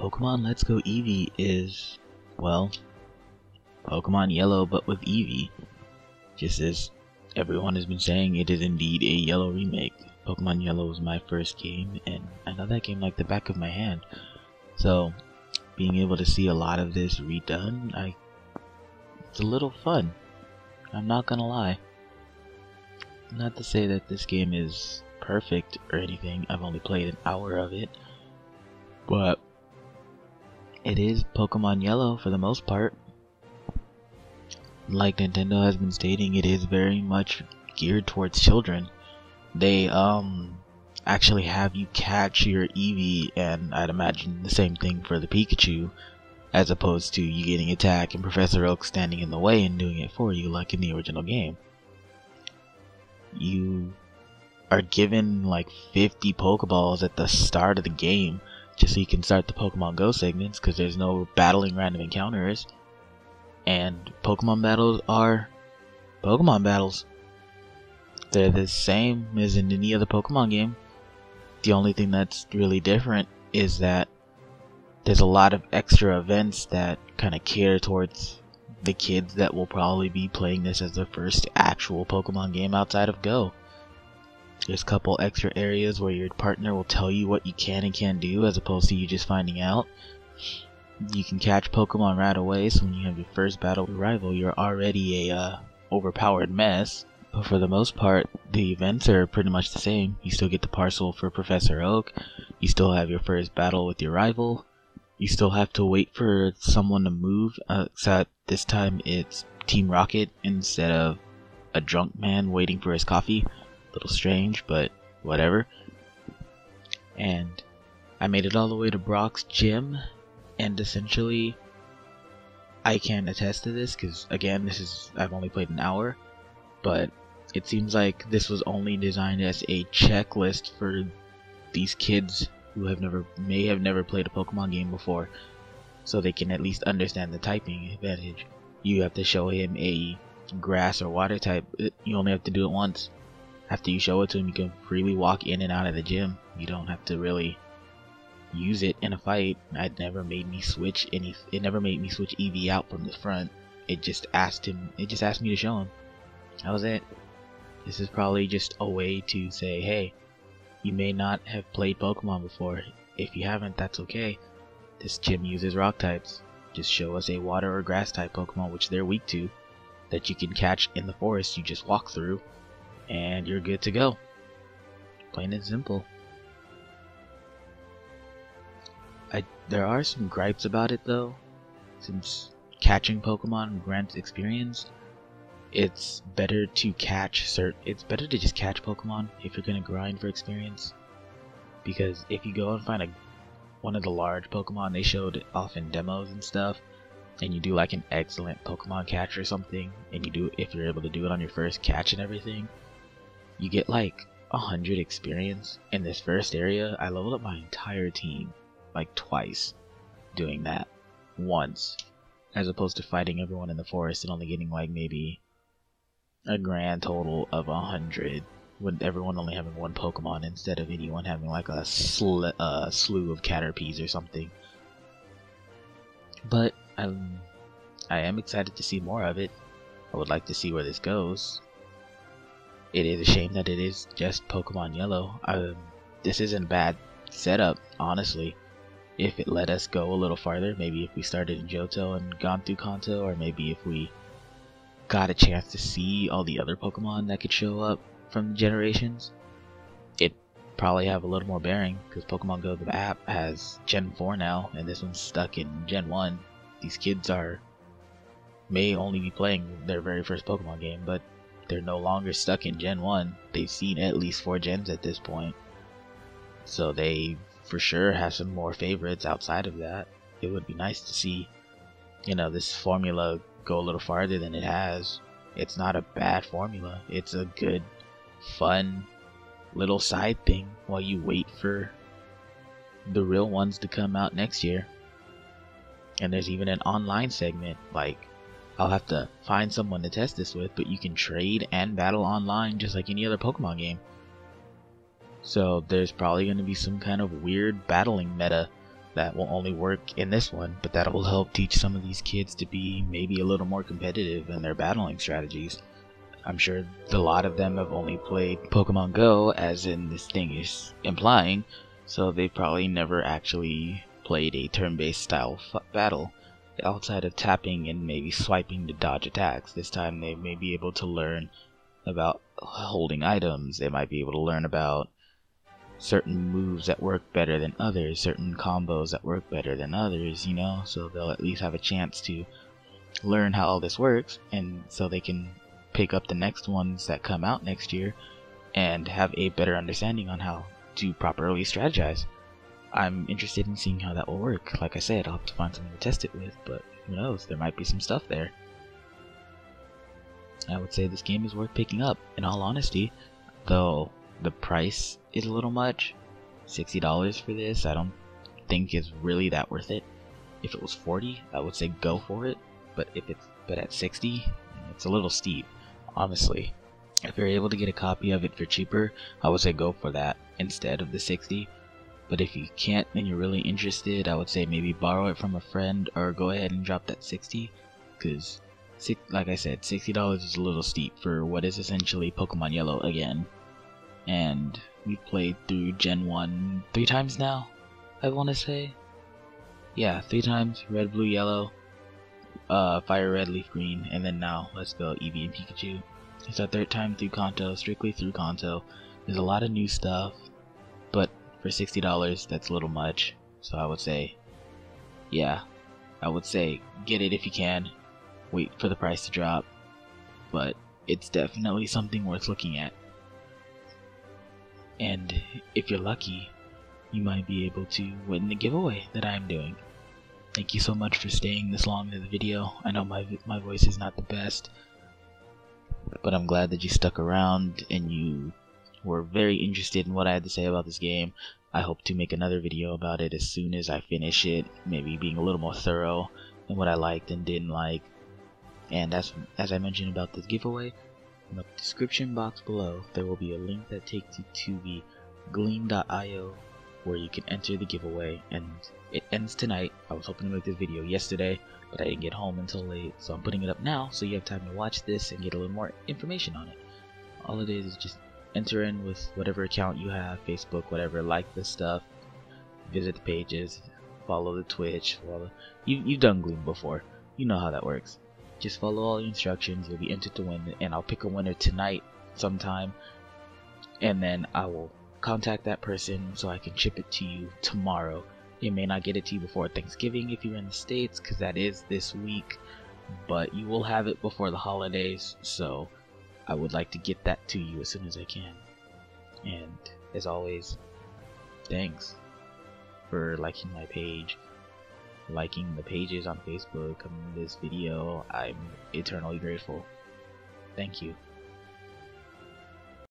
Pokemon Let's Go Eevee is, well, Pokemon Yellow but with Eevee. Just as everyone has been saying, it is indeed a Yellow remake. Pokemon Yellow was my first game, and I know that game like the back of my hand. So, being able to see a lot of this redone, it's a little fun. I'm not gonna lie. Not to say that this game is perfect or anything, I've only played an hour of it, but it is Pokemon Yellow for the most part. Like Nintendo has been stating, it is very much geared towards children. They actually have you catch your Eevee, and I'd imagine the same thing for the Pikachu, as opposed to you getting attacked and Professor Oak standing in the way and doing it for you like in the original game. You are given like 50 Pokeballs at the start of the game just so you can start the Pokemon Go segments, because there's no battling random encounters, and Pokemon battles are Pokemon battles. They're the same as in any other Pokemon game. The only thing that's really different is that there's a lot of extra events that kind of cater towards the kids that will probably be playing this as their first actual Pokemon game outside of Go. There's a couple extra areas where your partner will tell you what you can and can't do, as opposed to you just finding out. You can catch Pokemon right away, so when you have your first battle with your rival, you're already a overpowered mess. But for the most part, the events are pretty much the same. You still get the parcel for Professor Oak, you still have your first battle with your rival, you still have to wait for someone to move, except this time it's Team Rocket instead of a drunk man waiting for his coffee. A little strange, but whatever. And I made it all the way to Brock's gym, and essentially I can attest to this because again, I've only played an hour, but it seems like this was only designed as a checklist for these kids who may have never played a Pokemon game before, so they can at least understand the typing advantage. You have to show him a grass or water type. You only have to do it once. After you show it to him, you can freely walk in and out of the gym. You don't have to really use it in a fight. It never made me switch Eevee out from the front. It just asked me to show him. That was it. This is probably just a way to say, hey, you may not have played Pokemon before. If you haven't, that's okay. This gym uses rock types. Just show us a water or grass type Pokemon, which they're weak to, that you can catch in the forest. You just walk through and you're good to go. Plain and simple. There are some gripes about it though. Since catching Pokemon grants experience, it's better to just catch Pokemon if you're gonna grind for experience. Because if you go and find one of the large Pokemon they showed off in demos and stuff, and you do like an excellent Pokemon catch or something, and if you're able to do it on your first catch and everything, you get like 100 experience. In this first area, I leveled up my entire team like twice doing that once, as opposed to fighting everyone in the forest and only getting like maybe a grand total of 100, with everyone only having one Pokemon instead of anyone having like a slew of Caterpies or something. But I am excited to see more of it. I would like to see where this goes. It is a shame that it is just Pokemon Yellow. This isn't a bad setup, honestly. If it let us go a little farther, maybe if we started in Johto and gone through Kanto, or maybe if we got a chance to see all the other Pokemon that could show up from the generations, it'd probably have a little more bearing, because Pokemon Go, the app, has Gen 4 now, and this one's stuck in Gen 1. These kids may only be playing their very first Pokemon game, but they're no longer stuck in Gen 1. They've seen at least 4 gens at this point. So they for sure have some more favorites outside of that. It would be nice to see, this formula go a little farther than it has. It's not a bad formula. It's a good, fun little side thing while you wait for the real ones to come out next year. And there's even an online segment. Like, I'll have to find someone to test this with, but you can trade and battle online just like any other Pokemon game. So there's probably going to be some kind of weird battling meta that will only work in this one, but that will help teach some of these kids to be maybe a little more competitive in their battling strategies. I'm sure a lot of them have only played Pokemon Go, as in this thing is implying, so they probably never actually played a turn-based style battle outside of tapping and maybe swiping to dodge attacks. This time they may be able to learn about holding items. They might be able to learn about certain moves that work better than others, certain combos that work better than others, you know, so they'll at least have a chance to learn how all this works, and so they can pick up the next ones that come out next year and have a better understanding on how to properly strategize. I'm interested in seeing how that will work. Like I said, I'll have to find something to test it with, but who knows, there might be some stuff there. I would say this game is worth picking up, in all honesty, though the price is a little much. $60 for this I don't think is really that worth it. If it was $40, I would say go for it, but at $60, it's a little steep, honestly. If you're able to get a copy of it for cheaper, I would say go for that instead of the $60. But if you can't and you're really interested, I would say maybe borrow it from a friend or go ahead and drop that $60, because like I said, $60 is a little steep for what is essentially Pokemon Yellow again. And we've played through Gen 1 3 times now, I want to say. Yeah, 3 times, Red, Blue, Yellow, Fire Red, Leaf Green, and then now let's go Eevee and Pikachu. It's our 3rd time through Kanto, strictly through Kanto. There's a lot of new stuff, but for $60 that's a little much, so I would say, yeah, I would say get it if you can, wait for the price to drop, but it's definitely something worth looking at. And if you're lucky, you might be able to win the giveaway that I'm doing. Thank you so much for staying this long in the video. I know my voice is not the best, but I'm glad that you stuck around and you were very interested in what I had to say about this game. I hope to make another video about it as soon as I finish it, maybe being a little more thorough in what I liked and didn't like. And as I mentioned about this giveaway, in the description box below there will be a link that takes you to the gleam.io where you can enter the giveaway, and it ends tonight. I was hoping to make this video yesterday, but I didn't get home until late, so I'm putting it up now so you have time to watch this and get a little more information on it. All it is just enter in with whatever account you have, Facebook, whatever, like this stuff, visit the pages, follow the Twitch, you've done Gleam before, you know how that works. Just follow all the instructions, you'll be entered to win, and I'll pick a winner tonight sometime, and then I will contact that person so I can ship it to you tomorrow. It may not get it to you before Thanksgiving if you're in the States, because that is this week, but you will have it before the holidays, so I would like to get that to you as soon as I can. And as always, thanks for liking my page, liking the pages on Facebook, coming to this video. I'm eternally grateful. Thank you.